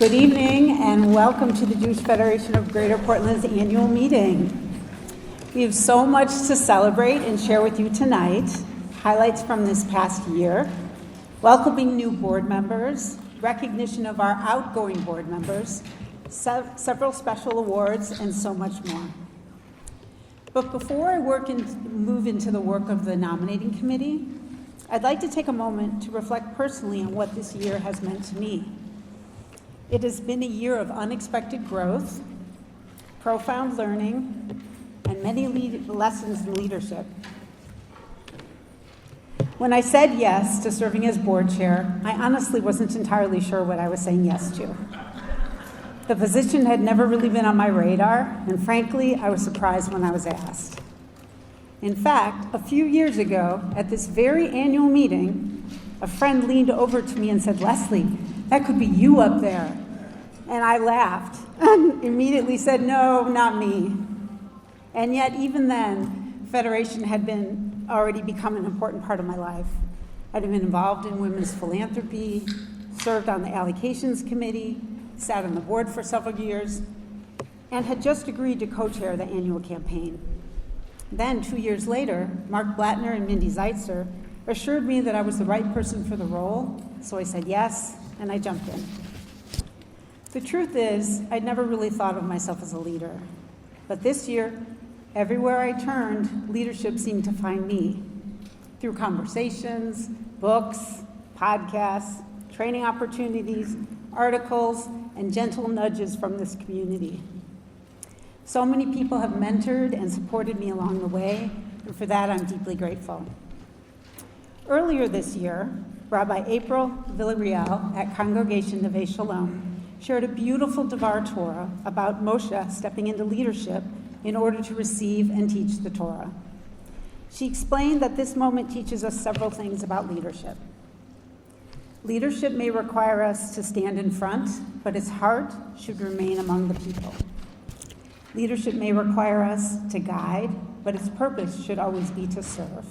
Good evening and welcome to the Jewish Federation of Greater Portland's annual meeting. We have so much to celebrate and share with you tonight. Highlights from this past year, welcoming new board members, recognition of our outgoing board members, several special awards, and so much more. But before I move into the work of the nominating committee, I'd like to take a moment to reflect personally on what this year has meant to me. It has been a year of unexpected growth, profound learning, and many lessons in leadership. When I said yes to serving as board chair, I honestly wasn't entirely sure what I was saying yes to. The position had never really been on my radar, and frankly, I was surprised when I was asked. In fact, a few years ago, at this very annual meeting, a friend leaned over to me and said, "Leslie, that could be you up there." And I laughed and immediately said, "No, not me." And yet, even then, Federation had already become an important part of my life. I'd been involved in women's philanthropy, served on the allocations committee, sat on the board for several years, and had just agreed to co-chair the annual campaign. Then, 2 years later, Mark Blattner and Mindy Zeitzer assured me that I was the right person for the role, so I said yes, and I jumped in. The truth is, I'd never really thought of myself as a leader. But this year, everywhere I turned, leadership seemed to find me. Through conversations, books, podcasts, training opportunities, articles, and gentle nudges from this community. So many people have mentored and supported me along the way, and for that I'm deeply grateful. Earlier this year, Rabbi April Villarreal at Congregation Neve Shalom shared a beautiful Devar Torah about Moshe stepping into leadership in order to receive and teach the Torah. She explained that this moment teaches us several things about leadership. Leadership may require us to stand in front, but its heart should remain among the people. Leadership may require us to guide, but its purpose should always be to serve.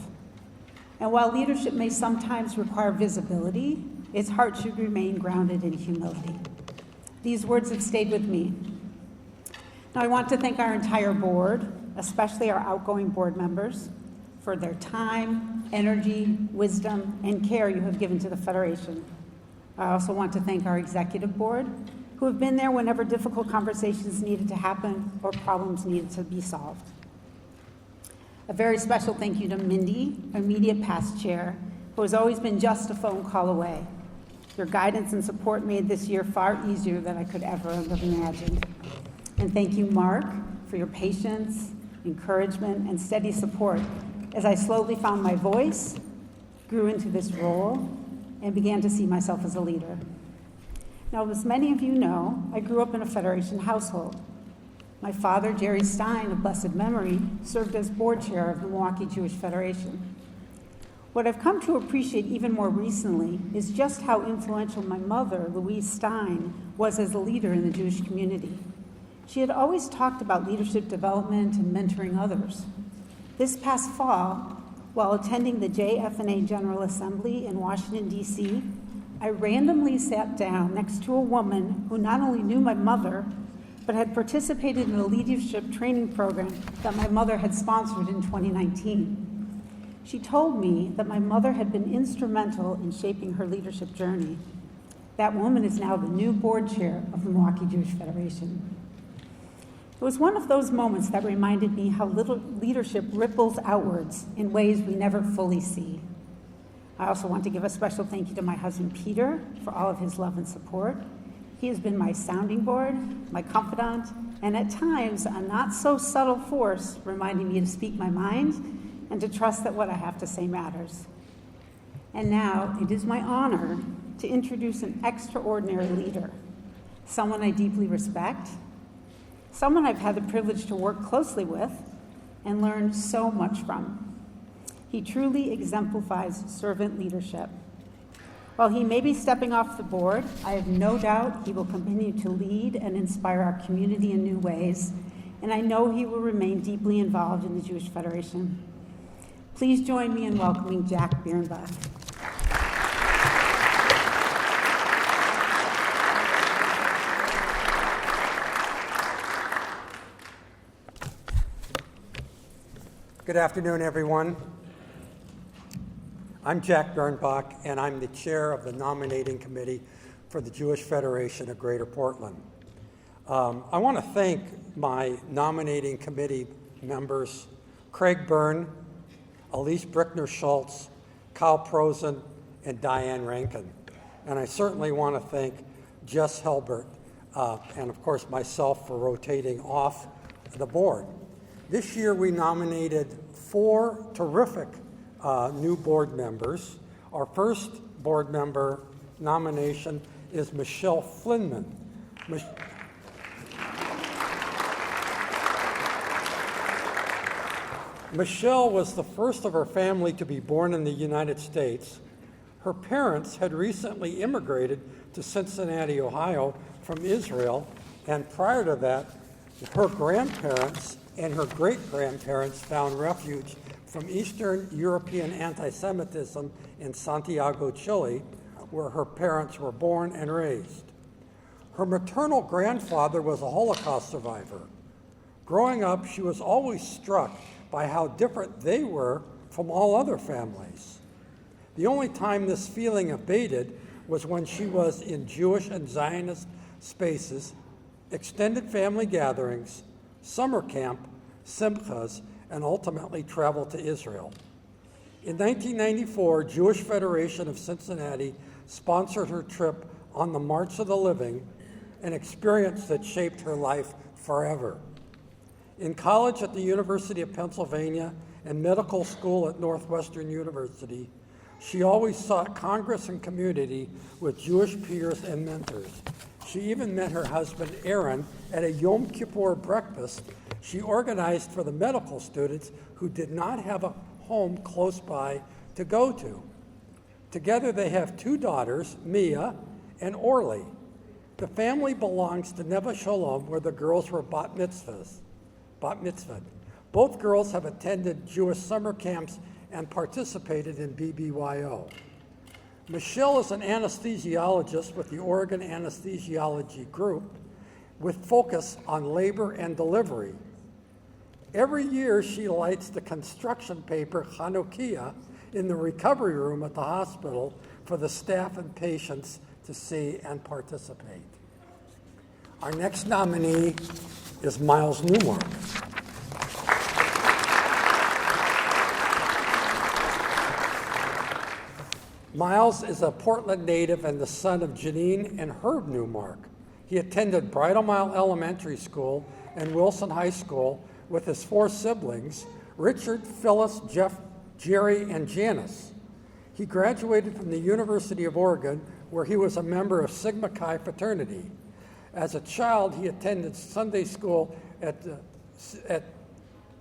And while leadership may sometimes require visibility, its heart should remain grounded in humility. These words have stayed with me. Now, I want to thank our entire board, especially our outgoing board members, for their time, energy, wisdom, and care you have given to the Federation. I also want to thank our executive board, who have been there whenever difficult conversations needed to happen or problems needed to be solved. A very special thank you to Mindy, immediate past chair, who has always been just a phone call away. Your guidance and support made this year far easier than I could ever have imagined. And thank you, Mark, for your patience, encouragement, and steady support as I slowly found my voice, grew into this role, and began to see myself as a leader. Now, as many of you know, I grew up in a Federation household. My father, Jerry Stein, of blessed memory, served as board chair of the Milwaukee Jewish Federation. What I've come to appreciate even more recently is just how influential my mother, Louise Stein, was as a leader in the Jewish community. She had always talked about leadership development and mentoring others. This past fall, while attending the JF&A General Assembly in Washington, D.C., I randomly sat down next to a woman who not only knew my mother, but had participated in a leadership training program that my mother had sponsored in 2019. She told me that my mother had been instrumental in shaping her leadership journey. That woman is now the new board chair of the Milwaukee Jewish Federation. It was one of those moments that reminded me how little leadership ripples outwards in ways we never fully see. I also want to give a special thank you to my husband, Peter, for all of his love and support. He has been my sounding board, my confidant, and at times a not so subtle force reminding me to speak my mind and to trust that what I have to say matters. And now it is my honor to introduce an extraordinary leader, someone I deeply respect, someone I've had the privilege to work closely with and learn so much from. He truly exemplifies servant leadership. While he may be stepping off the board, I have no doubt he will continue to lead and inspire our community in new ways, and I know he will remain deeply involved in the Jewish Federation. Please join me in welcoming Jack Birnbach. Good afternoon, everyone. I'm Jack Bernbach, and I'm the chair of the nominating committee for the Jewish Federation of Greater Portland. I want to thank my nominating committee members, Craig Byrne, Elise Brickner-Schultz, Kyle Prosen, and Diane Rankin. And I certainly want to thank Jess Helbert, and of course myself for rotating off the board. This year we nominated 4 terrific new board members. Our first board member nomination is Michelle Flinman. Michelle was the first of her family to be born in the United States. Her parents had recently immigrated to Cincinnati, Ohio from Israel, and prior to that, her grandparents and her great-grandparents found refuge from Eastern European anti-Semitism in Santiago, Chile, where her parents were born and raised. Her maternal grandfather was a Holocaust survivor. Growing up, she was always struck by how different they were from all other families. The only time this feeling abated was when she was in Jewish and Zionist spaces, extended family gatherings, summer camp, simchas, and ultimately traveled to Israel. In 1994, Jewish Federation of Cincinnati sponsored her trip on the March of the Living, an experience that shaped her life forever. In college at the University of Pennsylvania and medical school at Northwestern University, she always sought congress and community with Jewish peers and mentors. She even met her husband, Aaron, at a Yom Kippur breakfast she organized for the medical students who did not have a home close by to go to. Together they have 2 daughters, Mia and Orly. The family belongs to Neva Shalom, where the girls were bat mitzvahed. Both girls have attended Jewish summer camps and participated in BBYO. Michelle is an anesthesiologist with the Oregon Anesthesiology Group with focus on labor and delivery. Every year she lights the construction paper Chanukiah in the recovery room at the hospital for the staff and patients to see and participate. Our next nominee is Miles Newmark. Miles is a Portland native and the son of Janine and Herb Newmark. He attended Bridal Mile Elementary School and Wilson High School with his 4 siblings, Richard, Phyllis, Jeff, Jerry, and Janice. He graduated from the University of Oregon, where he was a member of Sigma Chi fraternity. As a child, he attended Sunday school at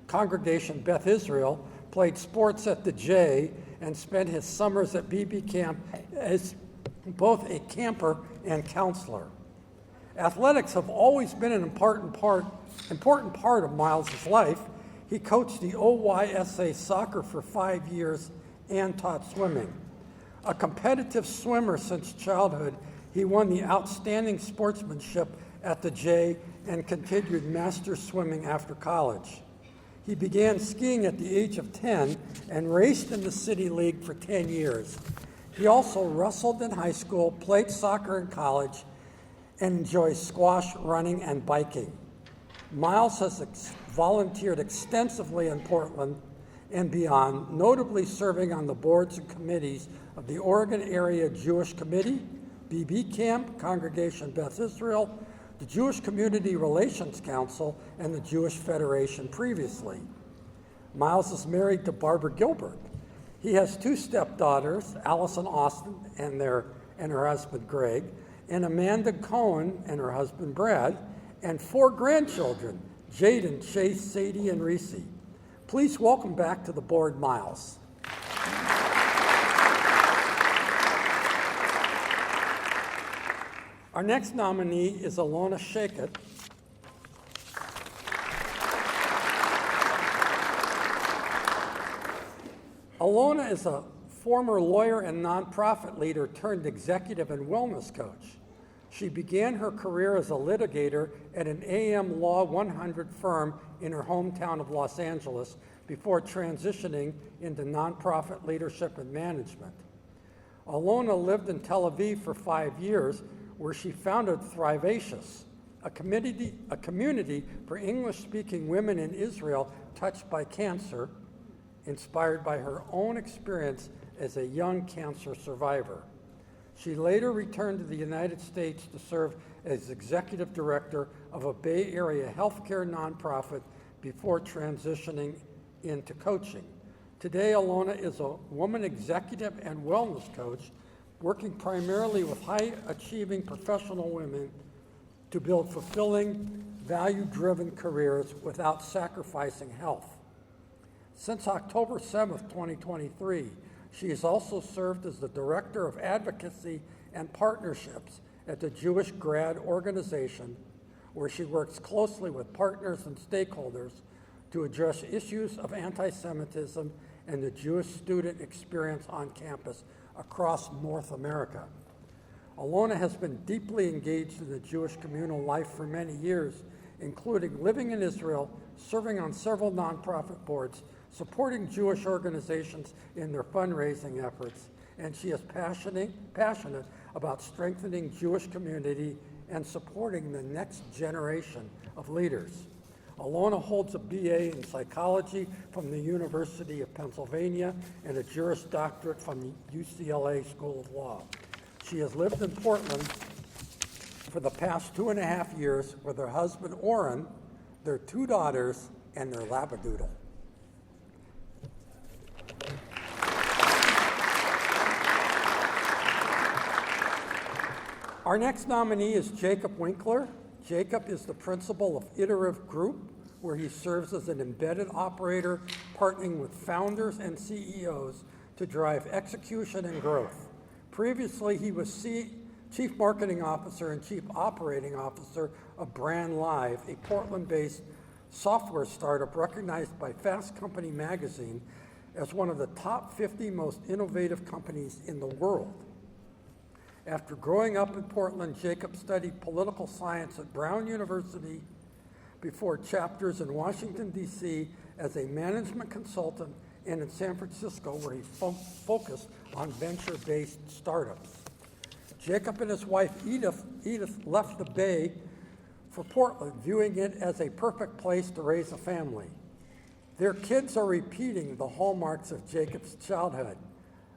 Congregation Beth Israel, played sports at the J, and spent his summers at BB Camp as both a camper and counselor. Athletics have always been an important part of Miles' life. He coached the OYSA soccer for 5 years and taught swimming. A competitive swimmer since childhood, he won the Outstanding Sportsmanship at the J and continued master swimming after college. He began skiing at the age of 10 and raced in the City League for 10 years. He also wrestled in high school, played soccer in college, and enjoys squash, running, and biking. Miles has volunteered extensively in Portland and beyond, notably serving on the boards and committees of the Oregon Area Jewish Committee, BB Camp, Congregation Beth Israel, the Jewish Community Relations Council, and the Jewish Federation previously. Miles is married to Barbara Gilbert. He has 2 stepdaughters, Allison Austin and her husband Greg, and Amanda Cohen and her husband Brad, and 4 grandchildren, Jaden, Chase, Sadie, and Reese. Please welcome back to the board, Miles. Our next nominee is Alona Shakett. Alona is a former lawyer and nonprofit leader turned executive and wellness coach. She began her career as a litigator at an AM Law 100 firm in her hometown of Los Angeles before transitioning into nonprofit leadership and management. Alona lived in Tel Aviv for 5 years, where she founded Thrivacious, a community for English-speaking women in Israel touched by cancer, inspired by her own experience as a young cancer survivor. She later returned to the United States to serve as executive director of a Bay Area healthcare nonprofit before transitioning into coaching. Today, Alona is a woman executive and wellness coach, working primarily with high-achieving professional women to build fulfilling, value-driven careers without sacrificing health. Since October 7th, 2023, she has also served as the Director of Advocacy and Partnerships at the Jewish Grad Organization, where she works closely with partners and stakeholders to address issues of anti-Semitism and the Jewish student experience on campus across North America. Alona has been deeply engaged in the Jewish communal life for many years, including living in Israel, serving on several nonprofit boards, supporting Jewish organizations in their fundraising efforts, and she is passionate about strengthening Jewish community and supporting the next generation of leaders. Alona holds a BA in psychology from the University of Pennsylvania and a Juris Doctorate from the UCLA School of Law. She has lived in Portland for the past 2.5 years with her husband, Oren, their 2 daughters, and their Labradoodle. Our next nominee is Jacob Winkler. Jacob is the principal of Iterative Group, where he serves as an embedded operator, partnering with founders and CEOs to drive execution and growth. Previously, he was Chief Marketing Officer and Chief Operating Officer of Brand Live, a Portland-based software startup recognized by Fast Company magazine as one of the top 50 most innovative companies in the world. After growing up in Portland, Jacob studied political science at Brown University before chapters in Washington, D.C. as a management consultant and in San Francisco, where he focused on venture-based startups. Jacob and his wife, Edith, left the Bay for Portland, viewing it as a perfect place to raise a family. Their kids are repeating the hallmarks of Jacob's childhood,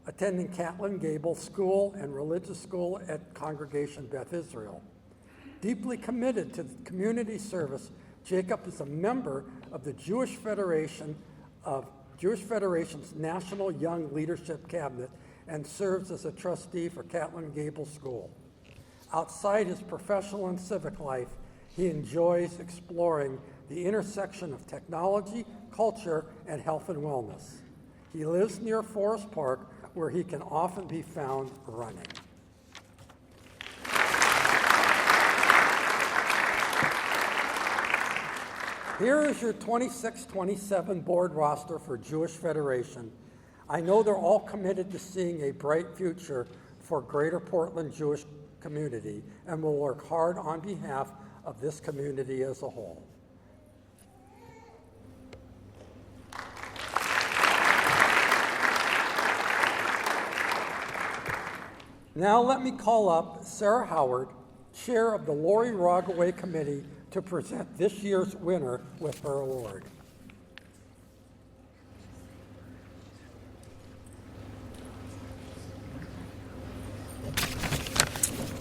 attending Catlin Gable School and religious school at Congregation Beth Israel. Deeply committed to community service, Jacob is a member of the Jewish Federation's National Young Leadership Cabinet and serves as a trustee for Catlin Gable School. Outside his professional and civic life, he enjoys exploring the intersection of technology, culture, and health and wellness. He lives near Forest Park, where he can often be found running. Here is your 26-27 board roster for Jewish Federation. I know they're all committed to seeing a bright future for Greater Portland Jewish community and will work hard on behalf of this community as a whole. Now let me call up Sarah Howard, Chair of the Lori Rogaway Committee, to present this year's winner with her award.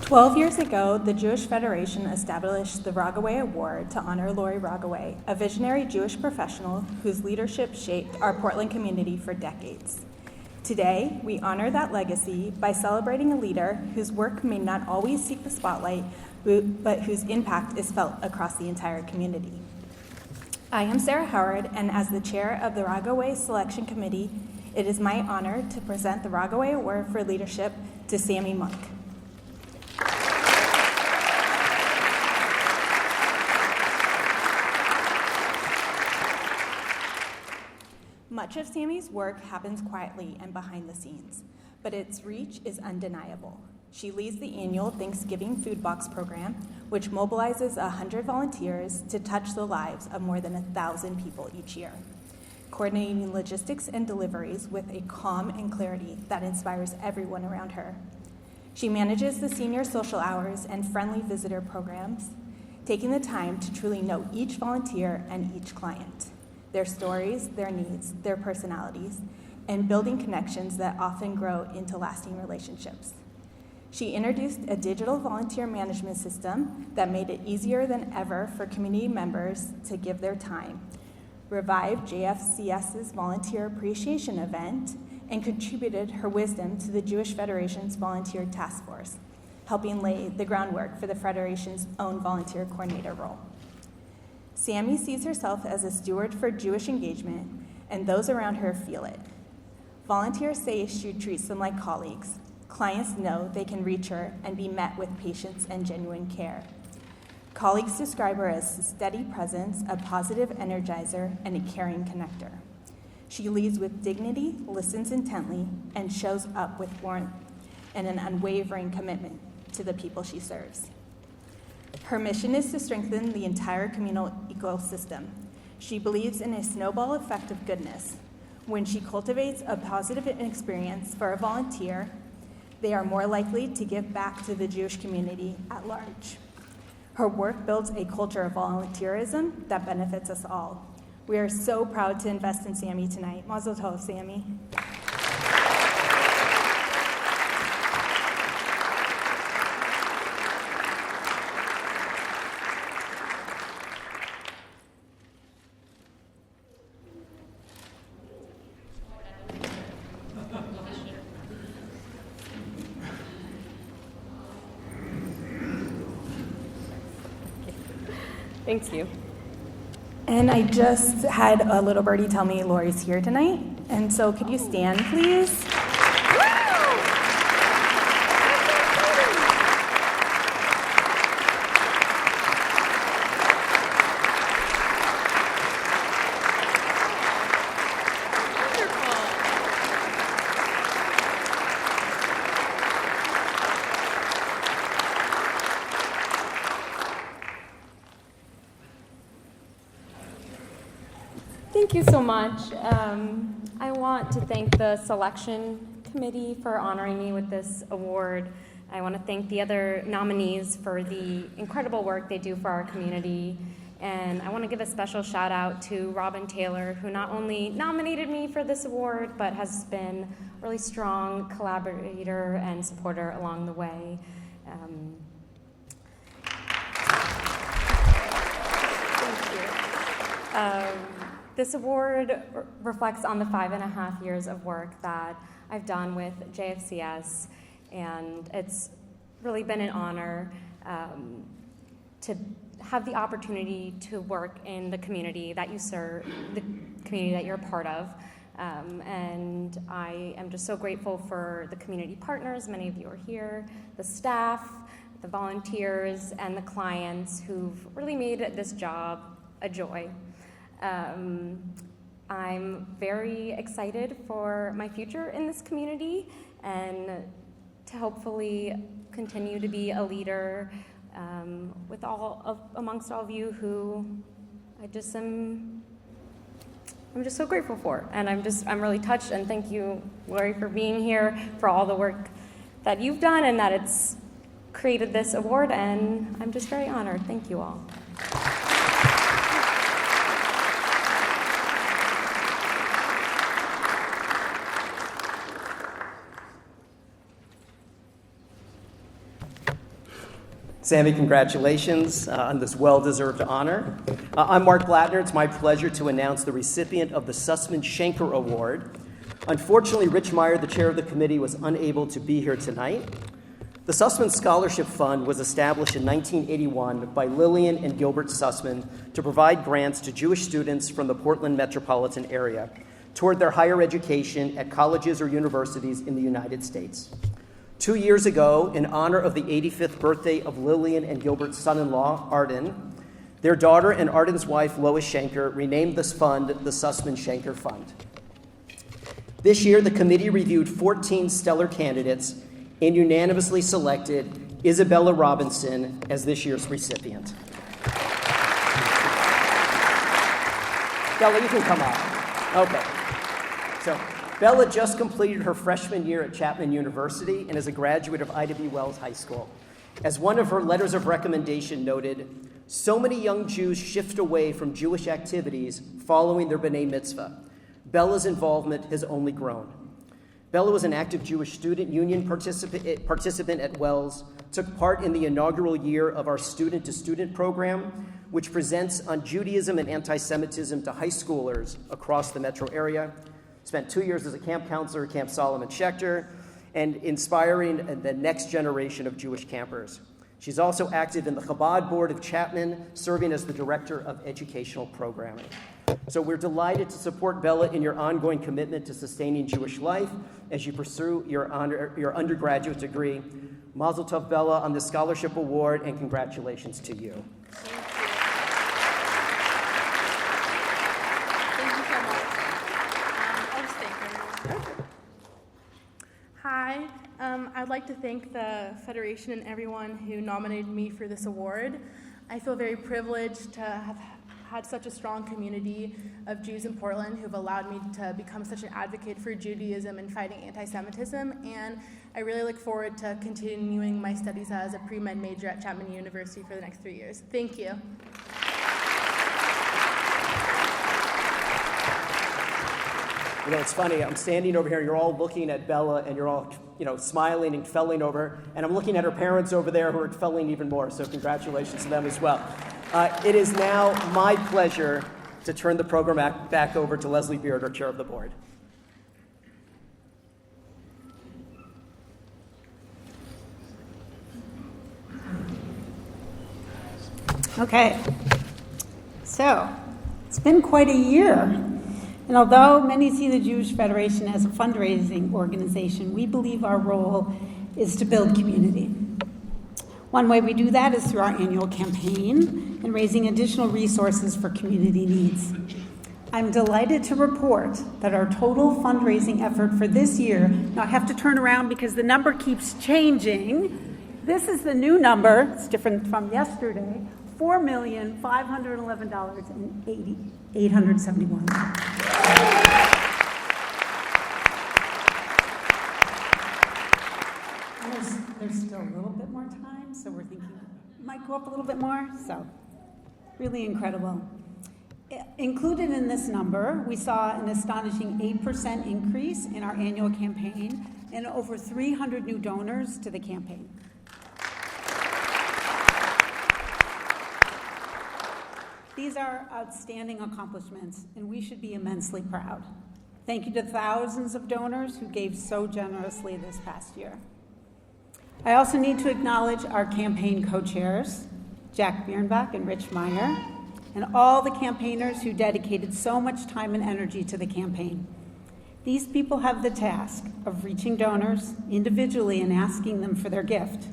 12 years ago, the Jewish Federation established the Rogaway Award to honor Lori Rogaway, a visionary Jewish professional whose leadership shaped our Portland community for decades. Today, we honor that legacy by celebrating a leader whose work may not always seek the spotlight, but whose impact is felt across the entire community. I am Sarah Howard, and as the chair of the Rogaway Selection Committee, it is my honor to present the Rogaway Award for Leadership to Sammy Monk. Much of Sammy's work happens quietly and behind the scenes, but its reach is undeniable. She leads the annual Thanksgiving Food Box program, which mobilizes 100 volunteers to touch the lives of more than 1,000 people each year, coordinating logistics and deliveries with a calm and clarity that inspires everyone around her. She manages the senior social hours and friendly visitor programs, taking the time to truly know each volunteer and each client, their stories, their needs, their personalities, and building connections that often grow into lasting relationships. She introduced a digital volunteer management system that made it easier than ever for community members to give their time, revived JFCS's volunteer appreciation event, and contributed her wisdom to the Jewish Federation's volunteer task force, helping lay the groundwork for the Federation's own volunteer coordinator role. Sammy sees herself as a steward for Jewish engagement, and those around her feel it. Volunteers say she treats them like colleagues. Clients know they can reach her and be met with patience and genuine care. Colleagues describe her as a steady presence, a positive energizer, and a caring connector. She leads with dignity, listens intently, and shows up with warmth and an unwavering commitment to the people she serves. Her mission is to strengthen the entire communal ecosystem. She believes in a snowball effect of goodness. When she cultivates a positive experience for a volunteer, they are more likely to give back to the Jewish community at large. Her work builds a culture of volunteerism that benefits us all. We are so proud to invest in Sammy tonight. Mazel tov, Sammy. Thank you. And I just had a little birdie tell me Lori's here tonight. And so could you stand, please? Thank you so much. I want to thank the selection committee for honoring me with this award. I want to thank the other nominees for the incredible work they do for our community. And I want to give a special shout out to Robin Taylor, who not only nominated me for this award, but has been a really strong collaborator and supporter along the way. Thank you. This award reflects on the 5.5 years of work that I've done with JFCS, and it's really been an honor to have the opportunity to work in the community that you serve, the community that you're a part of. And I am just so grateful for the community partners, many of you are here, the staff, the volunteers, and the clients who've really made this job a joy. I'm very excited for my future in this community and to hopefully continue to be a leader with amongst all of you who I'm just so grateful for. And I'm really touched, and thank you, Lori, for being here, for all the work that you've done and that it's created this award, and I'm just very honored. Thank you all. Sammy, congratulations on this well-deserved honor. I'm Mark Blattner. It's my pleasure to announce the recipient of the Sussman Shanker Award. Unfortunately, Rich Meyer, the chair of the committee, was unable to be here tonight. The Sussman Scholarship Fund was established in 1981 by Lillian and Gilbert Sussman to provide grants to Jewish students from the Portland metropolitan area toward their higher education at colleges or universities in the United States. 2 years ago, in honor of the 85th birthday of Lillian and Gilbert's son-in-law, Arden, their daughter and Arden's wife, Lois Shanker, renamed this fund the Sussman Shanker Fund. This year, the committee reviewed 14 stellar candidates and unanimously selected Isabella Robinson as this year's recipient. Bella, you can come up. Okay. So, Bella just completed her freshman year at Chapman University and is a graduate of Ida B. Wells High School. As one of her letters of recommendation noted, so many young Jews shift away from Jewish activities following their B'nai Mitzvah. Bella's involvement has only grown. Bella was an active Jewish student union participant at Wells, took part in the inaugural year of our student-to-student program, which presents on Judaism and anti-Semitism to high schoolers across the metro area, spent 2 years as a camp counselor at Camp Solomon Schechter, and inspiring the next generation of Jewish campers. She's also active in the Chabad Board of Chapman, serving as the Director of Educational Programming. So we're delighted to support Bella in your ongoing commitment to sustaining Jewish life as you pursue your undergraduate degree. Mazel tov, Bella, on this scholarship award, and congratulations to you. Hi, I'd like to thank the Federation and everyone who nominated me for this award. I feel very privileged to have had such a strong community of Jews in Portland who have allowed me to become such an advocate for Judaism and fighting anti-Semitism, and I really look forward to continuing my studies as a pre-med major at Chapman University for the next 3 years. Thank you. You know, it's funny, I'm standing over here, you're all looking at Bella, and you're all, smiling and felling over her, and I'm looking at her parents over there who are felling even more, so congratulations to them as well. It is now my pleasure to turn the program back over to Leslie Beard, our chair of the board. Okay, so it's been quite a year. And although many see the Jewish Federation as a fundraising organization, we believe our role is to build community. One way we do that is through our annual campaign and raising additional resources for community needs. I'm delighted to report that our total fundraising effort for this year, now I have to turn around because the number keeps changing. This is the new number, it's different from yesterday, $4,511,871. There's still a little bit more time, so we're thinking it might go up a little bit more, so really incredible. Included in this number, we saw an astonishing 8% increase in our annual campaign and over 300 new donors to the campaign. These are outstanding accomplishments, and we should be immensely proud. Thank you to thousands of donors who gave so generously this past year. I also need to acknowledge our campaign co-chairs, Jack Birnbach and Rich Meyer, and all the campaigners who dedicated so much time and energy to the campaign. These people have the task of reaching donors individually and asking them for their gift.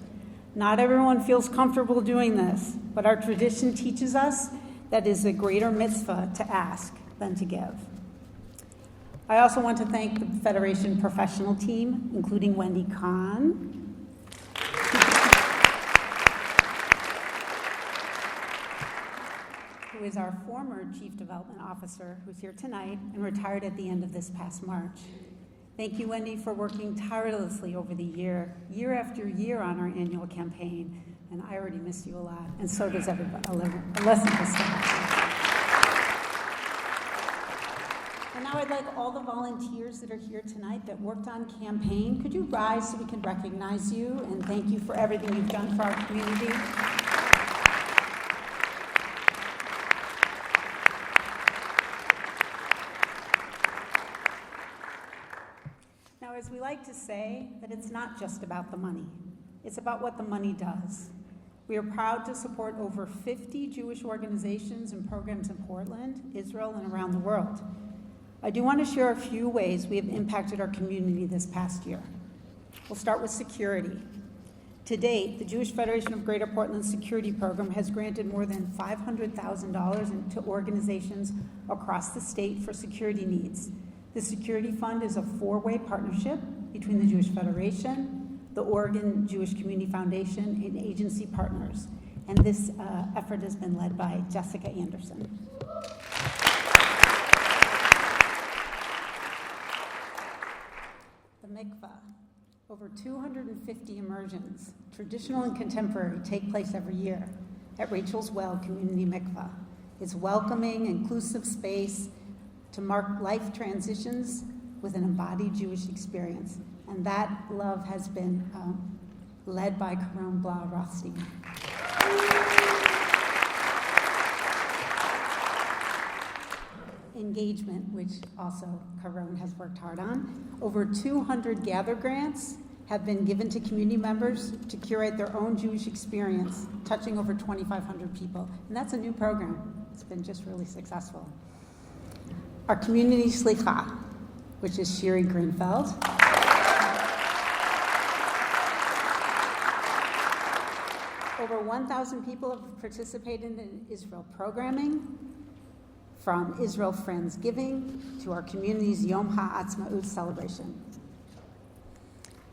Not everyone feels comfortable doing this, but our tradition teaches us that it is a greater mitzvah to ask than to give. I also want to thank the Federation professional team, including Wendy Kahn, who is our former Chief Development Officer, who's here tonight and retired at the end of this past March. Thank you, Wendy, for working tirelessly over the year after year on our annual campaign. And I already missed you a lot, and so does everybody. Alessa staff. And now I'd like all the volunteers that are here tonight that worked on campaign, could you rise so we can recognize you and thank you for everything you've done for our community. Now, as we like to say, that it's not just about the money. It's about what the money does. We are proud to support over 50 Jewish organizations and programs in Portland, Israel, and around the world. I do want to share a few ways we have impacted our community this past year. We'll start with security. To date, the Jewish Federation of Greater Portland Security Program has granted more than $500,000 to organizations across the state for security needs. The Security Fund is a four-way partnership between the Jewish Federation, the Oregon Jewish Community Foundation, and agency partners. And this effort has been led by Jessica Anderson. The mikveh. Over 250 immersions, traditional and contemporary, take place every year at Rachel's Well Community Mikveh. It's welcoming, inclusive space to mark life transitions with an embodied Jewish experience. And that love has been led by Caron Blah Rothstein. Engagement, which also Caron has worked hard on. Over 200 Gather grants have been given to community members to curate their own Jewish experience, touching over 2,500 people. And that's a new program. It's been just really successful. Our community Slicha, which is Shiri Greenfeld. Over 1,000 people have participated in Israel programming, from Israel Friendsgiving to our community's Yom HaAtzmaut celebration.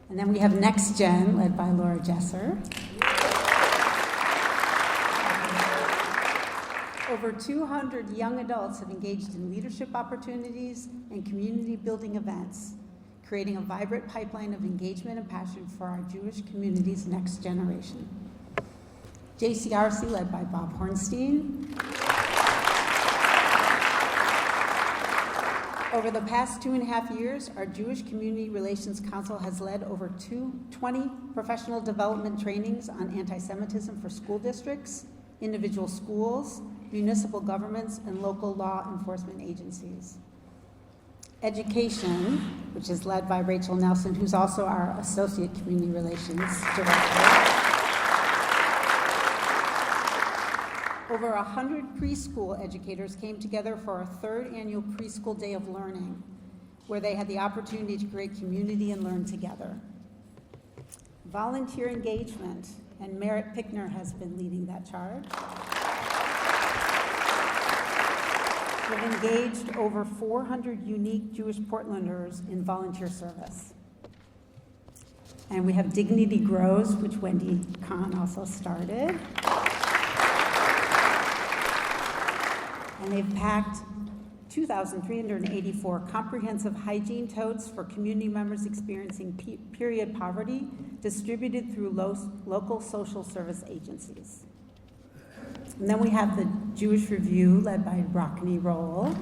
And then we have Next Gen, led by Laura Jesser. Over 200 young adults have engaged in leadership opportunities and community building events, creating a vibrant pipeline of engagement and passion for our Jewish community's next generation. JCRC, led by Bob Hornstein. Over the past 2.5 years, our Jewish Community Relations Council has led over 20 professional development trainings on anti-Semitism for school districts, individual schools, municipal governments, and local law enforcement agencies. Education, which is led by Rachel Nelson, who's also our Associate Community Relations Director. Over 100 preschool educators came together for our third annual Preschool Day of Learning, where they had the opportunity to create community and learn together. Volunteer engagement, and Merritt Pickner has been leading that charge. We've engaged over 400 unique Jewish Portlanders in volunteer service. And we have Dignity Grows, which Wendy Kahn also started. And they've packed 2,384 comprehensive hygiene totes for community members experiencing period poverty, distributed through local social service agencies. And then we have the Jewish Review, led by Rockney Roll.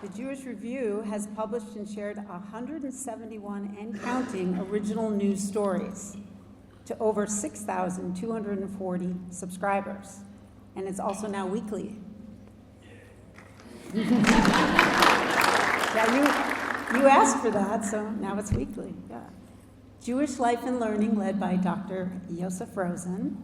The Jewish Review has published and shared 171 and counting original news stories to over 6,240 subscribers. And it's also now weekly. Yeah, you asked for that, so now it's weekly. Yeah. Jewish Life and Learning, led by Dr. Yosef Rosen.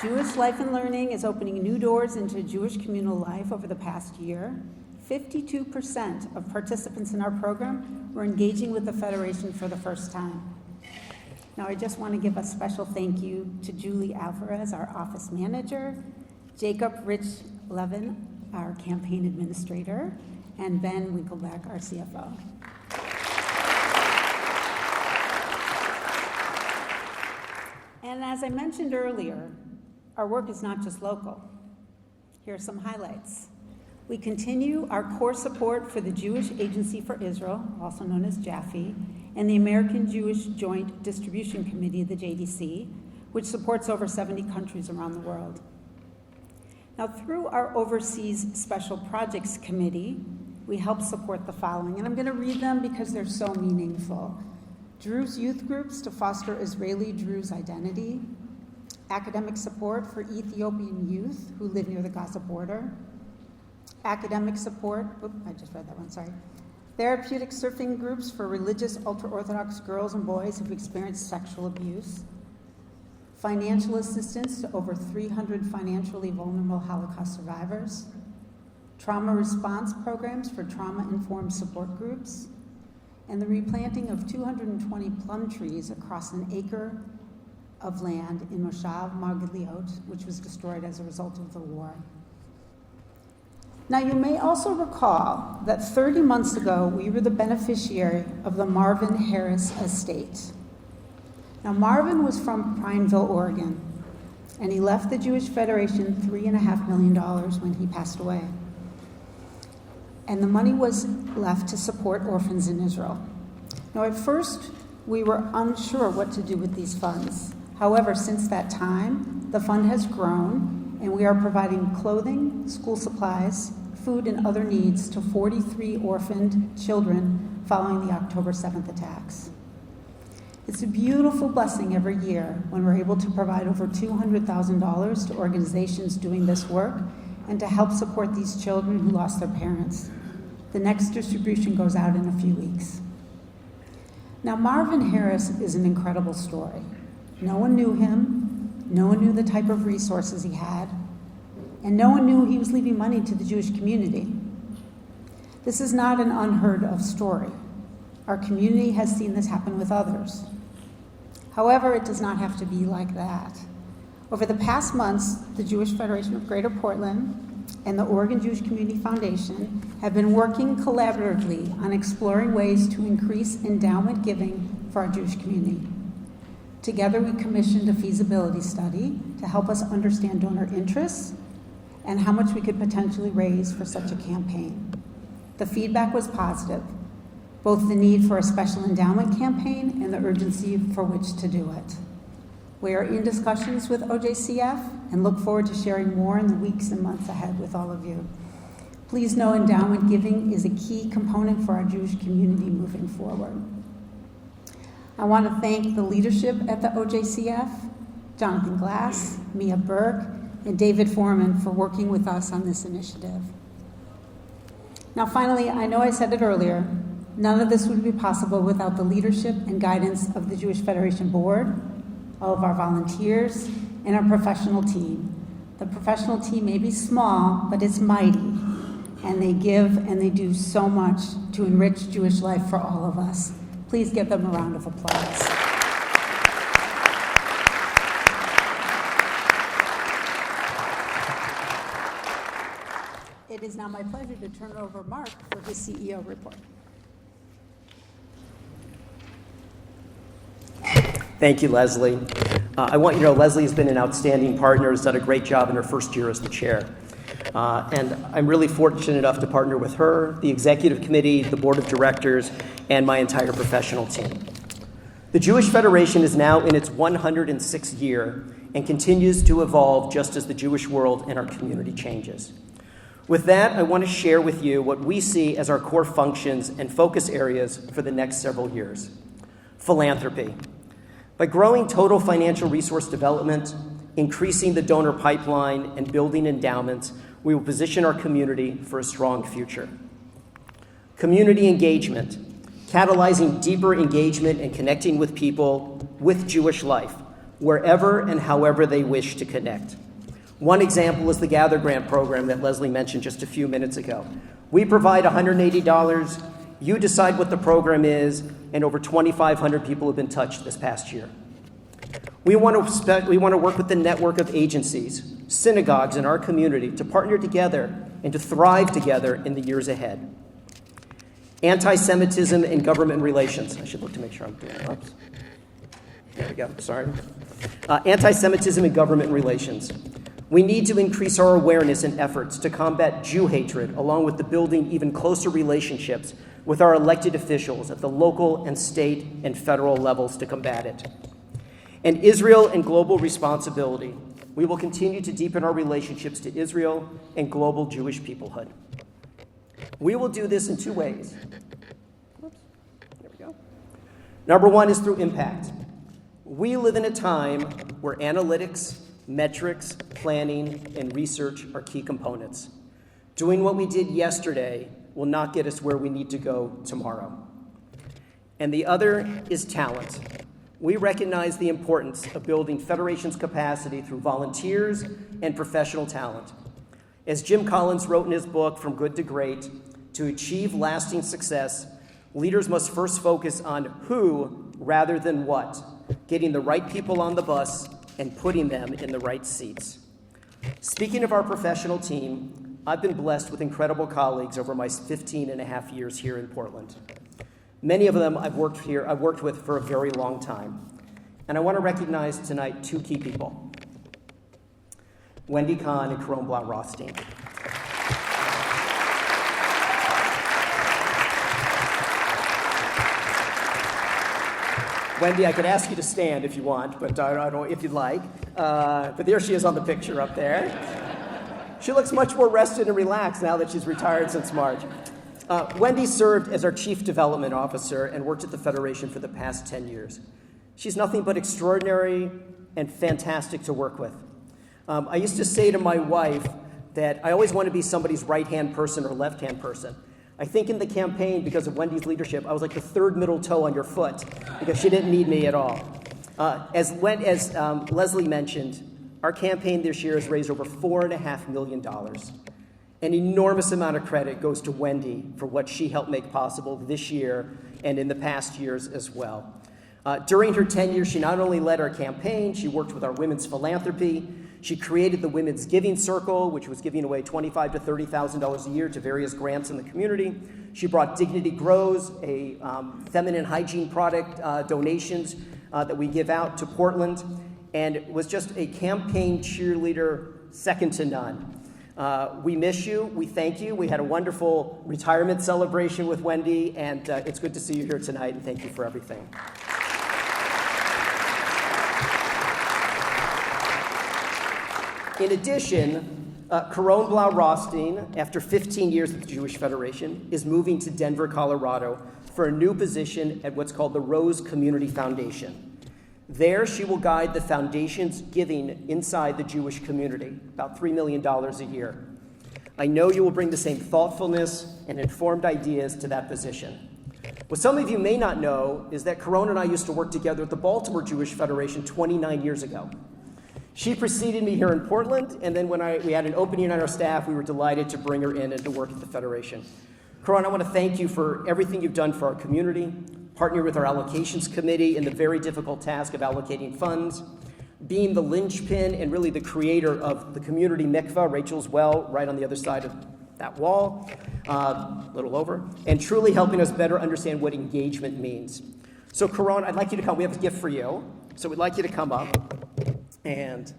Jewish Life and Learning is opening new doors into Jewish communal life over the past year. 52% of participants in our program were engaging with the Federation for the first time. Now, I just want to give a special thank you to Julie Alvarez, our office manager, Jacob Rich Levin, our campaign administrator, and Ben Winkleback, our CFO. And as I mentioned earlier, our work is not just local. Here are some highlights. We continue our core support for the Jewish Agency for Israel, also known as JAFE, and the American Jewish Joint Distribution Committee, the JDC, which supports over 70 countries around the world. Now, through our Overseas Special Projects Committee, we help support the following, and I'm going to read them because they're so meaningful. Druze youth groups to foster Israeli Druze identity, academic support for Ethiopian youth who live near the Gaza border, academic support, therapeutic surfing groups for religious ultra-Orthodox girls and boys who've experienced sexual abuse, financial assistance to over 300 financially vulnerable Holocaust survivors, trauma response programs for trauma-informed support groups, and the replanting of 220 plum trees across an acre of land in Moshav Margaliot, which was destroyed as a result of the war. Now, you may also recall that 30 months ago, we were the beneficiary of the Marvin Harris estate. Now, Marvin was from Prineville, Oregon, and he left the Jewish Federation $3.5 million when he passed away. And the money was left to support orphans in Israel. Now, at first, we were unsure what to do with these funds. However, since that time, the fund has grown, and we are providing clothing, school supplies, food, and other needs to 43 orphaned children following the October 7th attacks. It's a beautiful blessing every year when we're able to provide over $200,000 to organizations doing this work and to help support these children who lost their parents. The next distribution goes out in a few weeks. Now, Marvin Harris is an incredible story. No one knew him, no one knew the type of resources he had, and no one knew he was leaving money to the Jewish community. This is not an unheard of story. Our community has seen this happen with others. However, it does not have to be like that. Over the past months, the Jewish Federation of Greater Portland and the Oregon Jewish Community Foundation have been working collaboratively on exploring ways to increase endowment giving for our Jewish community. Together, we commissioned a feasibility study to help us understand donor interests and how much we could potentially raise for such a campaign. The feedback was positive, both the need for a special endowment campaign and the urgency for which to do it. We are in discussions with OJCF and look forward to sharing more in the weeks and months ahead with all of you. Please know endowment giving is a key component for our Jewish community moving forward. I want to thank the leadership at the OJCF, Jonathan Glass, Mia Burke, and David Foreman for working with us on this initiative. Now, finally, I know I said it earlier, none of this would be possible without the leadership and guidance of the Jewish Federation Board, all of our volunteers, and our professional team. The professional team may be small, but it's mighty, and they give and they do so much to enrich Jewish life for all of us. Please give them a round of applause. It is now my pleasure to turn it over to Mark for his CEO report. Thank you, Leslie. I want you to know Leslie has been an outstanding partner, has done a great job in her first year as the chair. And I'm really fortunate enough to partner with her, the executive committee, the board of directors, and my entire professional team. The Jewish Federation is now in its 106th year and continues to evolve just as the Jewish world and our community changes. With that, I want to share with you what we see as our core functions and focus areas for the next several years. Philanthropy. By growing total financial resource development, increasing the donor pipeline, and building endowments, we will position our community for a strong future. Community engagement. Catalyzing deeper engagement and connecting with people with Jewish life, wherever and however they wish to connect. One example is the Gather Grant program that Leslie mentioned just a few minutes ago. We provide $180. You decide what the program is, and over 2,500 people have been touched this past year. We want to work with the network of agencies, synagogues in our community to partner together and to thrive together in the years ahead. Anti-Semitism and government relations. I should look to make sure I'm doing it. Oops. There we go. Sorry. Anti-Semitism and government relations. We need to increase our awareness and efforts to combat Jew hatred, along with the building even closer relationships with our elected officials at the local and state and federal levels to combat it. And Israel and global responsibility. We will continue to deepen our relationships to Israel and global Jewish peoplehood. We will do this in two ways. Oops. There we go. Number one is through impact. We live in a time where analytics, metrics, planning, and research are key components. Doing what we did yesterday will not get us where we need to go tomorrow. And the other is talent. We recognize the importance of building Federation's capacity through volunteers and professional talent. As Jim Collins wrote in his book, From Good to Great, to achieve lasting success, leaders must first focus on who rather than what, getting the right people on the bus and putting them in the right seats. Speaking of our professional team, I've been blessed with incredible colleagues over my 15 and a half years here in Portland. Many of them I've worked with for a very long time. And I want to recognize tonight two key people, Wendy Kahn and Caron Blau-Rothstein. Wendy, I could ask you to stand if you want, but I don't know if you'd like. But there she is on the picture up there. She looks much more rested and relaxed now that she's retired since March. Wendy served as our Chief Development Officer and worked at the Federation for the past 10 years. She's nothing but extraordinary and fantastic to work with. I used to say to my wife that I always want to be somebody's right-hand person or left-hand person. I think in the campaign, because of Wendy's leadership, I was like the third middle toe on your foot because she didn't need me at all. As Leslie mentioned, our campaign this year has raised over $4.5 million. An enormous amount of credit goes to Wendy for what she helped make possible this year and in the past years as well. During her tenure, she not only led our campaign, she worked with our women's philanthropy. She created the Women's Giving Circle, which was giving away $25,000 to $30,000 a year to various grants in the community. She brought Dignity Grows, a feminine hygiene product donations that we give out to Portland, and was just a campaign cheerleader second to none. We miss you. We thank you. We had a wonderful retirement celebration with Wendy, and it's good to see you here tonight, and thank you for everything. In addition, Caron Blau-Rothstein, after 15 years at the Jewish Federation, is moving to Denver, Colorado for a new position at what's called the Rose Community Foundation. There, she will guide the foundation's giving inside the Jewish community, about $3 million a year. I know you will bring the same thoughtfulness and informed ideas to that position. What some of you may not know is that Caron and I used to work together at the Baltimore Jewish Federation 29 years ago. She preceded me here in Portland, and then when we had an opening on our staff, we were delighted to bring her in and to work at the Federation. Caron, I want to thank you for everything you've done for our community, partnering with our allocations committee in the very difficult task of allocating funds, being the linchpin and really the creator of the community mikvah, Rachel's Well, right on the other side of that wall, a little over, and truly helping us better understand what engagement means. So Caron, I'd like you to come. We have a gift for you. So we'd like you to come up. And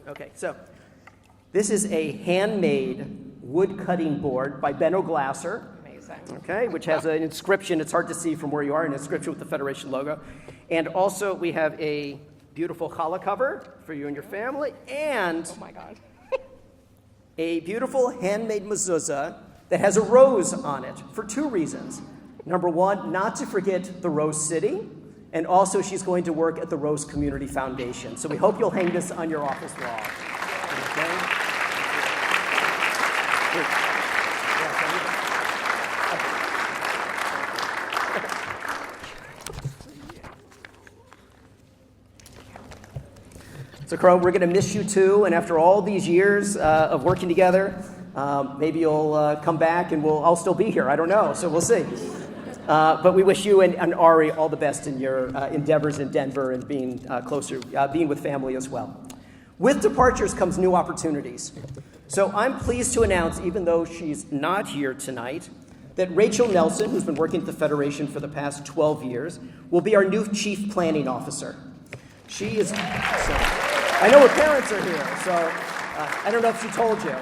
okay, so this is a handmade wood cutting board by Benno Glasser. Amazing. Okay, which has an inscription. It's hard to see from where you are, an inscription with the Federation logo. And also we have a beautiful challah cover for you and your family. And oh my God. A beautiful handmade mezuzah that has a rose on it for two reasons. Number one, not to forget the Rose City, and also she's going to work at the Rose Community Foundation. So we hope you'll hang this on your office wall. Okay? So, Caron, we're going to miss you too, and after all these years of working together, maybe you'll come back and I'll still be here. I don't know, so we'll see. But we wish you and Ari all the best in your endeavors in Denver and being closer, being with family as well. With departures comes new opportunities. So I'm pleased to announce, even though she's not here tonight, that Rachel Nelson, who's been working at the Federation for the past 12 years, will be our new Chief Planning Officer. She is... I know her parents are here, so I don't know if she told you.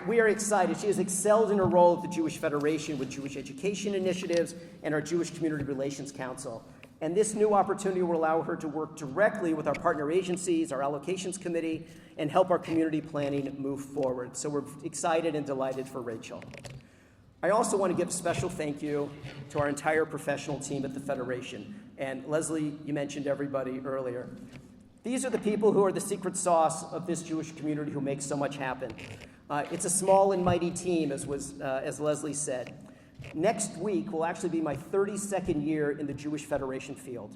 We are excited. She has excelled in her role at the Jewish Federation with Jewish education initiatives and our Jewish Community Relations Council. And this new opportunity will allow her to work directly with our partner agencies, our allocations committee, and help our community planning move forward. So we're excited and delighted for Rachel. I also want to give a special thank you to our entire professional team at the Federation. And Leslie, you mentioned everybody earlier. These are the people who are the secret sauce of this Jewish community who make so much happen. It's a small and mighty team, as Leslie said. Next week will actually be my 32nd year in the Jewish Federation field.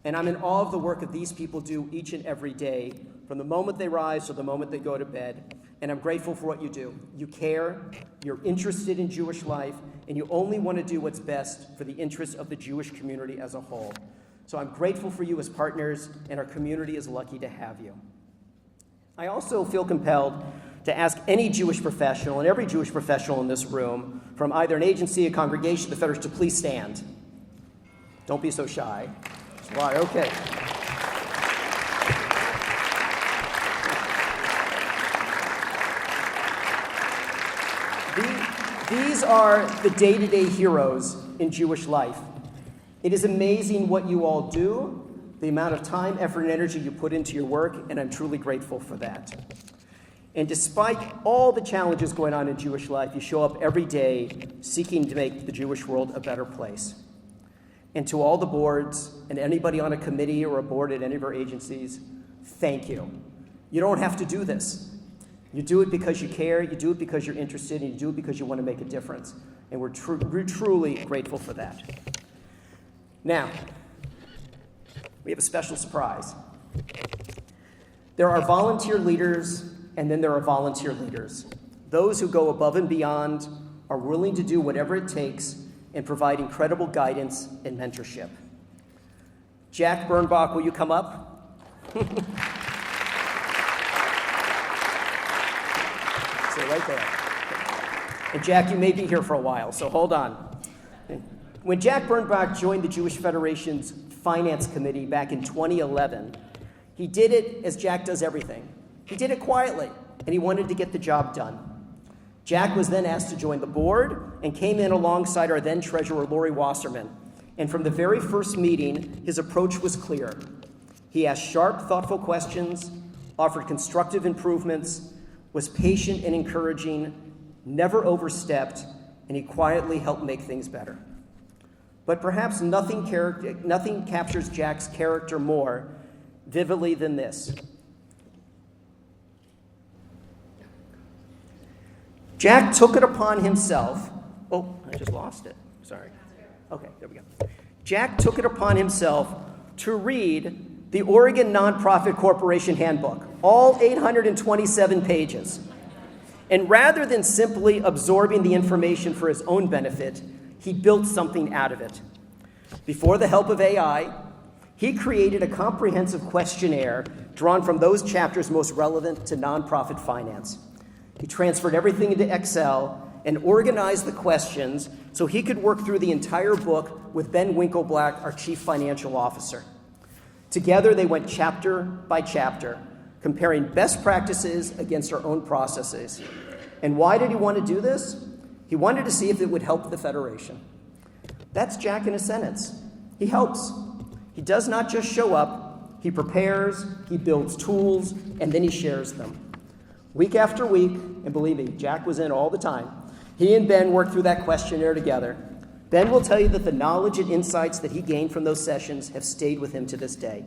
And I'm in awe of the work that these people do each and every day, from the moment they rise to the moment they go to bed. And I'm grateful for what you do. You care, you're interested in Jewish life, and you only want to do what's best for the interests of the Jewish community as a whole. So I'm grateful for you as partners, and our community is lucky to have you. I also feel compelled to ask any Jewish professional, and every Jewish professional in this room, from either an agency, a congregation, the Federation, to please stand. Don't be so shy. Why? Okay. These are the day-to-day heroes in Jewish life. It is amazing what you all do, the amount of time, effort, and energy you put into your work, and I'm truly grateful for that. And despite all the challenges going on in Jewish life, you show up every day seeking to make the Jewish world a better place. And to all the boards and anybody on a committee or a board at any of our agencies, thank you. You don't have to do this. You do it because you care, you do it because you're interested, and you do it because you want to make a difference. And we're truly grateful for that. Now, we have a special surprise. There are volunteer leaders, and then there are volunteer leaders. Those who go above and beyond, are willing to do whatever it takes, and provide incredible guidance and mentorship. Jack Bernbach, will you come up? Stay right there. And Jack, you may be here for a while, so hold on. When Jack Bernbach joined the Jewish Federation's Finance Committee back in 2011, he did it as Jack does everything. He did it quietly, and he wanted to get the job done. Jack was then asked to join the board and came in alongside our then treasurer, Lori Wasserman. And from the very first meeting, his approach was clear. He asked sharp, thoughtful questions, offered constructive improvements, was patient and encouraging, never overstepped, and he quietly helped make things better. But perhaps nothing captures Jack's character more vividly than this. Jack took it upon himself. Oh, I just lost it. Sorry. Okay, there we go. Jack took it upon himself to read the Oregon Nonprofit Corporation Handbook, all 827 pages. And rather than simply absorbing the information for his own benefit, he built something out of it. Before the help of AI, he created a comprehensive questionnaire drawn from those chapters most relevant to nonprofit finance. He transferred everything into Excel and organized the questions so he could work through the entire book with Ben Winkleblack, our chief financial officer. Together, they went chapter by chapter, comparing best practices against our own processes. And why did he want to do this? He wanted to see if it would help the Federation. That's Jack in a sentence. He helps. He does not just show up. He prepares, he builds tools, and then he shares them. Week after week, and believe me, Jack was in all the time, he and Ben worked through that questionnaire together. Ben will tell you that the knowledge and insights that he gained from those sessions have stayed with him to this day.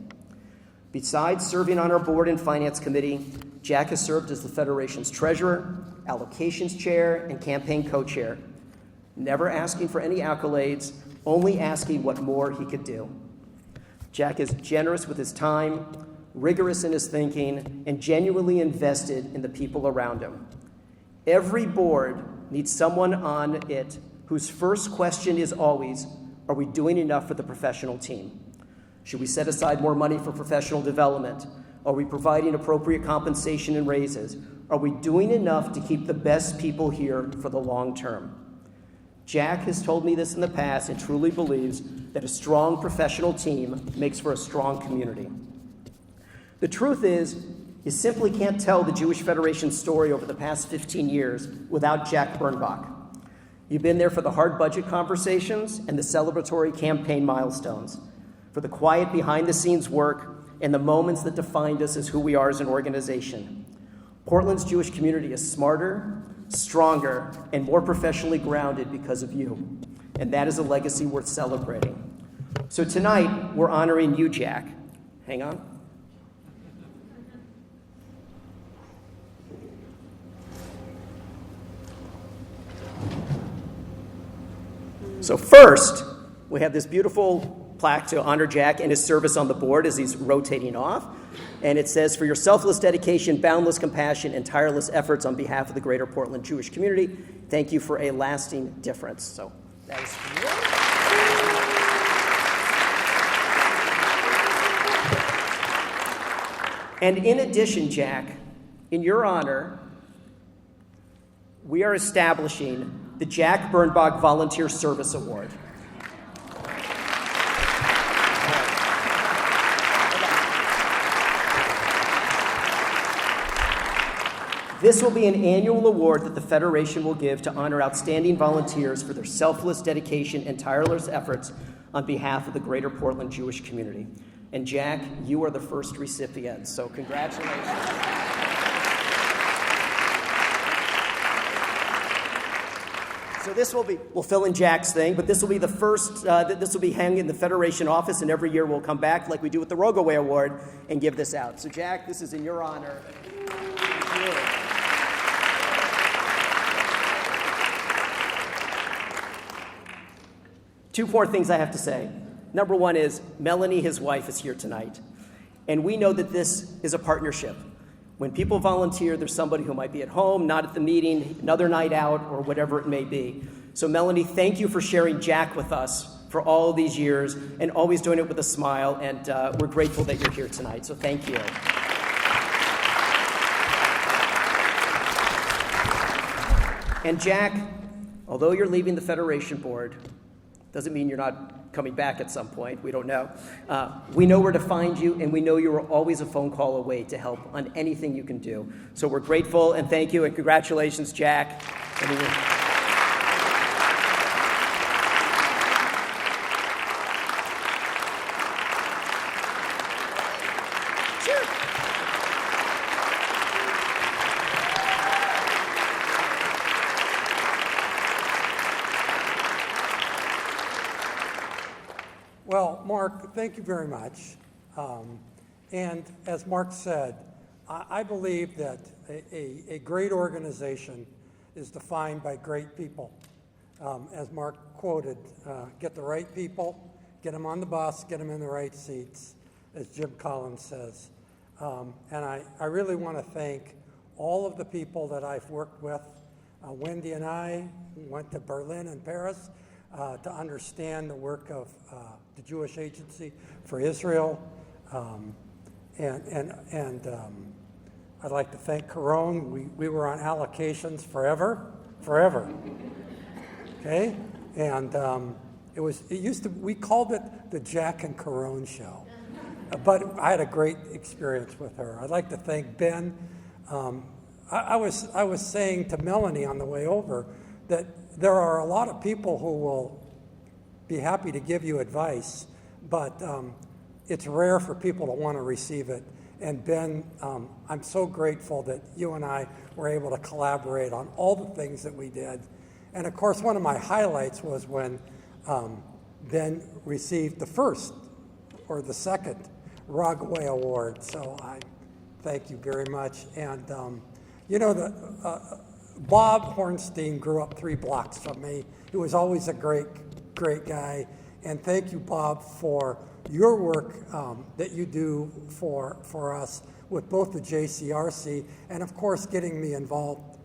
Besides serving on our board and finance committee, Jack has served as the Federation's treasurer, allocations chair, and campaign co-chair, never asking for any accolades, only asking what more he could do. Jack is generous with his time, rigorous in his thinking, and genuinely invested in the people around him. Every board needs someone on it whose first question is always, are we doing enough for the professional team? Should we set aside more money for professional development? Are we providing appropriate compensation and raises? Are we doing enough to keep the best people here for the long term? Jack has told me this in the past and truly believes that a strong professional team makes for a strong community. The truth is, you simply can't tell the Jewish Federation story over the past 15 years without Jack Bernbach. You've been there for the hard budget conversations and the celebratory campaign milestones, for the quiet behind-the-scenes work and the moments that defined us as who we are as an organization. Portland's Jewish community is smarter, stronger, and more professionally grounded because of you. And that is a legacy worth celebrating. So tonight, we're honoring you, Jack. Hang on. So first, we have this beautiful plaque to honor Jack and his service on the board as he's rotating off. And it says, for your selfless dedication, boundless compassion, and tireless efforts on behalf of the greater Portland Jewish community, thank you for a lasting difference. So that is for you. And in addition, Jack, in your honor, we are establishing the Jack Birnbach Volunteer Service Award. This will be an annual award that the Federation will give to honor outstanding volunteers for their selfless dedication and tireless efforts on behalf of the greater Portland Jewish community. And Jack, you are the first recipient, so congratulations. So this will be, we'll fill in Jack's thing, but this will be the first, this will be hanging in the Federation office, and every year we'll come back like we do with the Rogaway Award and give this out. So Jack, this is in your honor. Thank you. 2 more things I have to say. Number one is Melanie, his wife, is here tonight. And we know that this is a partnership. When people volunteer, there's somebody who might be at home, not at the meeting, another night out, or whatever it may be. So Melanie, thank you for sharing Jack with us for all these years and always doing it with a smile. And we're grateful that you're here tonight. So thank you. And Jack, although you're leaving the Federation Board, doesn't mean you're not coming back at some point. We don't know. We know where to find you, and we know you are always a phone call away to help on anything you can do. So we're grateful, and thank you, and congratulations, Jack. Well, Mark, thank you very much. And as Mark said, I believe that a great organization is defined by great people. As Mark quoted, get the right people, get them on the bus, get them in the right seats, as Jim Collins says. And I really want to thank all of the people that I've worked with. Wendy and I went to Berlin and Paris to understand the work of the Jewish Agency for Israel. And I'd like to thank Caron. We were on allocations forever. Okay? And we called it the Jack and Caron Show. But I had a great experience with her. I'd like to thank Ben. I was saying to Melanie on the way over that there are a lot of people who will be happy to give you advice, but it's rare for people to want to receive it. And Ben, I'm so grateful that you and I were able to collaborate on all the things that we did. And of course, one of my highlights was when Ben received the first or the second Rogaway Award. So I thank you very much. And Bob Hornstein grew up 3 blocks from me. He was always a great guy. And thank you, Bob, for your work that you do for us with both the JCRC and, of course, getting me involved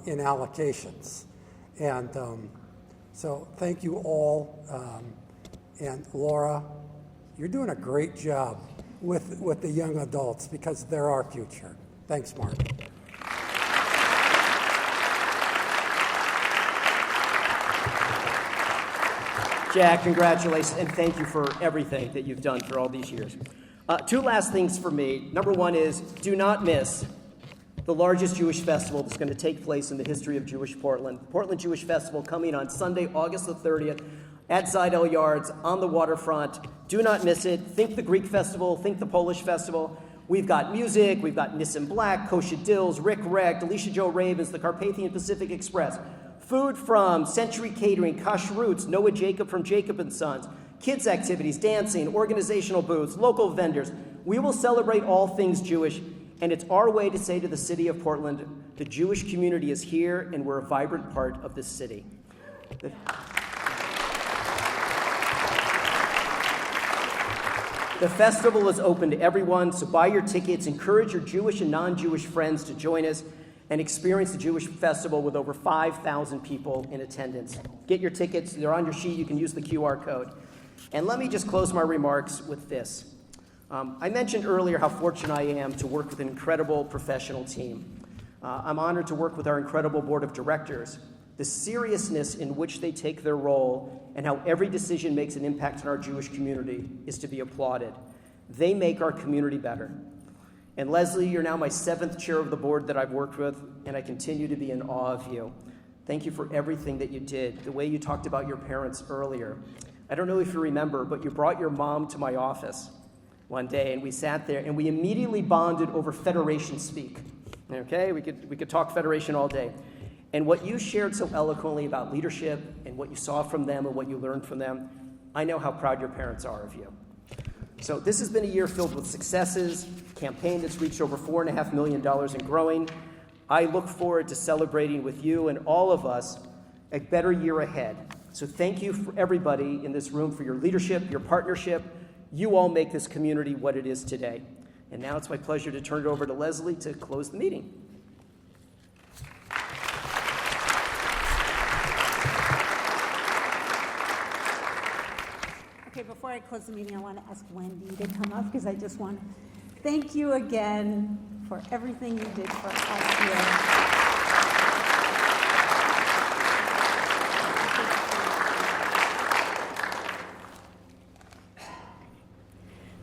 in allocations. And so thank you all. And Laura, you're doing a great job with the young adults because they're our future. Thanks, Mark. Jack, congratulations, and thank you for everything that you've done for all these years. 2 last things for me. Number one is, do not miss the largest Jewish festival that's going to take place in the history of Jewish Portland. Portland Jewish Festival coming on Sunday, August the 30th at Zidell Yards on the waterfront. Do not miss it. Think the Greek festival, think the Polish festival. We've got music, we've got Nissan Black, Kosha Dills, Rick Recht, Alicia Joe Ravens, the Carpathian Pacific Express. Food from Century Catering, Kosh Roots, Noah Jacob from Jacob & Sons, kids' activities, dancing, organizational booths, local vendors. We will celebrate all things Jewish, and it's our way to say to the city of Portland, the Jewish community is here, and we're a vibrant part of this city. The festival is open to everyone, so buy your tickets. Encourage your Jewish and non-Jewish friends to join us and experience the Jewish festival with over 5,000 people in attendance. Get your tickets. They're on your sheet. You can use the QR code. And let me just close my remarks with this. I mentioned earlier how fortunate I am to work with an incredible professional team. I'm honored to work with our incredible board of directors. The seriousness in which they take their role and how every decision makes an impact on our Jewish community is to be applauded. They make our community better. And Leslie, you're now my 7th chair of the board that I've worked with, and I continue to be in awe of you. Thank you for everything that you did, the way you talked about your parents earlier. I don't know if you remember, but you brought your mom to my office one day, and we sat there, and we immediately bonded over Federation speak. Okay, we could talk Federation all day. And what you shared so eloquently about leadership and what you saw from them and what you learned from them, I know how proud your parents are of you. So this has been a year filled with successes, a campaign that's reached over $4.5 million and growing. I look forward to celebrating with you and all of us a better year ahead. So thank you for everybody in this room for your leadership, your partnership. You all make this community what it is today. And now it's my pleasure to turn it over to Leslie to close the meeting. Okay, before I close the meeting, I want to ask Wendy to come up because I just want to thank you again for everything you did for us here.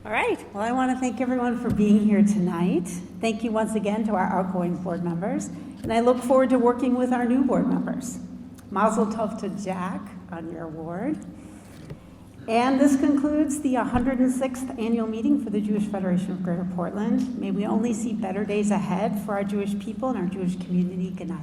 All right. Well, I want to thank everyone for being here tonight. Thank you once again to our outgoing board members, and I look forward to working with our new board members. Mazel tov to Jack on your award. And this concludes the 106th annual meeting for the Jewish Federation of Greater Portland. May we only see better days ahead for our Jewish people and our Jewish community. Good night.